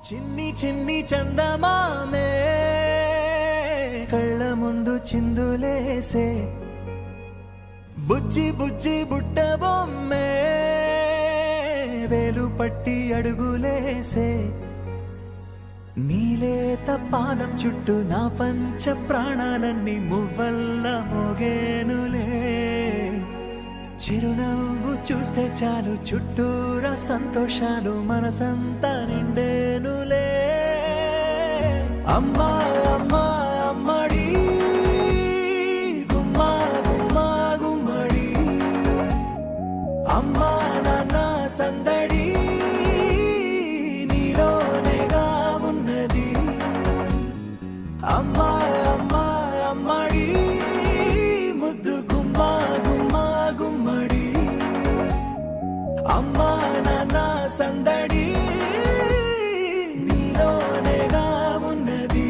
చిన్ని చిన్ని చందమామే కళ్ళ ముందు చిందులేసే బుజ్జి బుజ్జి బుట్ట బొమ్మే వేలు పట్టి అడుగులేసే నీలేత పానం చుట్టూ నా పంచ ప్రాణాలన్నీ మువ్వల్ల మోగేనులే చిరునవ్వు చూస్తే చాలు చుట్టూరా సంతోషాలు మనసంతా నిండేనులే అమ్మా అమ్మా అమ్మడి గుమ్మా గుమ్మా గుమ్మడి అమ్మా నాన్న సందడి నీలోనేగా ఉన్నది అమ్మా అమ్మా అమ్మడి ముద్దు గుమ్మా గుమ్మా గుమ్మడి అమ్మా నాన్న సందడి నీలోనేగా ఉన్నది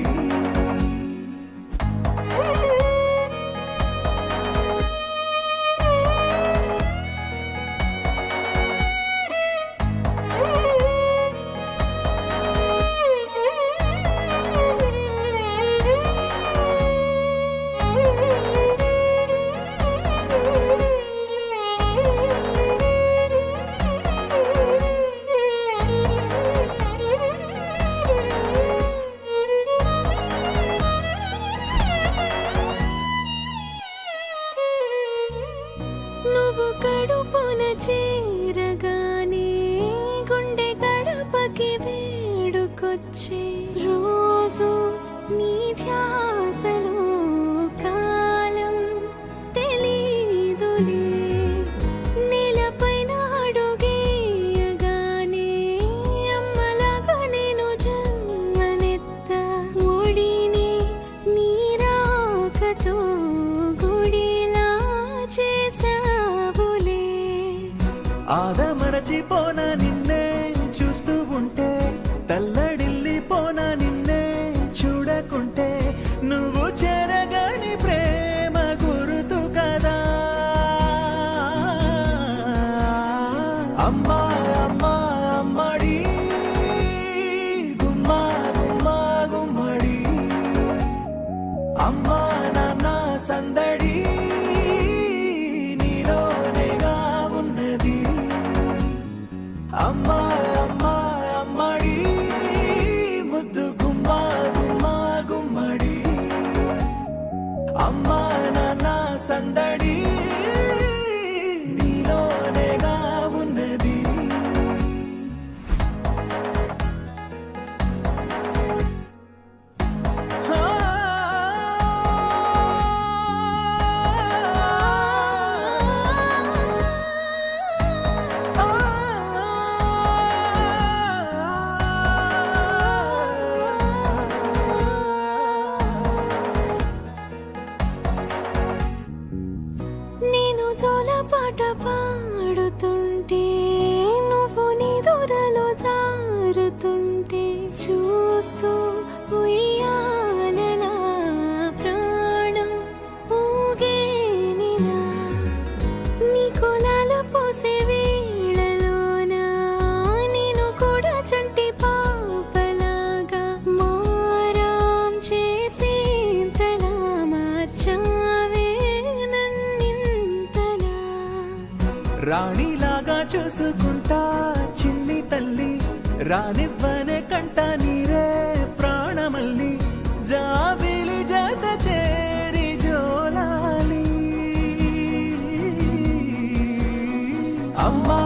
నువ్వు కడుపున చేరగానే గుండె గడపకి వేడుకొచ్చే రోజు నీ ధ్యాసలో కాలం తెలీదులే నేలపైన అడుగేయగానే అమ్మలాగా నేను జన్మనెత్త ఒడిని నీరాకతో గుడిలా చేసావులే ఆదమరచిపోన నిన్నే చూస్తూ ఉంటే తల్లడిల్లిపోన నిన్నే చూడకుంటే నువ్వు చెరగని ప్రేమ గురుతు కదా అమ్మా అమ్మా అమ్మడి గుమ్మా గుమ్మా గుమ్మడి అమ్మా నాన్న సందడి నీలోనేగా ఉన్నది అమ్మా అమ్మా అమ్మడి ముద్దు గుమ్మా గుమ్మా గుమ్మడి అమ్మా నాన్న సందడి నీలోనేగా ఉన్నది నేను జోలపాట పాడుతుంటే నువ్వు నిదురలో జారుతుంటే చూస్తూ ఉయ్యాలలా ప్రాణం ఊగేనిలా నీ కులాల పోసే వేళలోన నేను కూడా చంటి పాపలాగా మారాం చేసేంతలా మార్చావే నన్నింతలా రాణిలాగా చూసుకుంటా చిన్ని తల్లి రానివ్వనే కంట నీరే ప్రాణమల్లి జాబిలి జత చేరి జోలాలి అమ్మా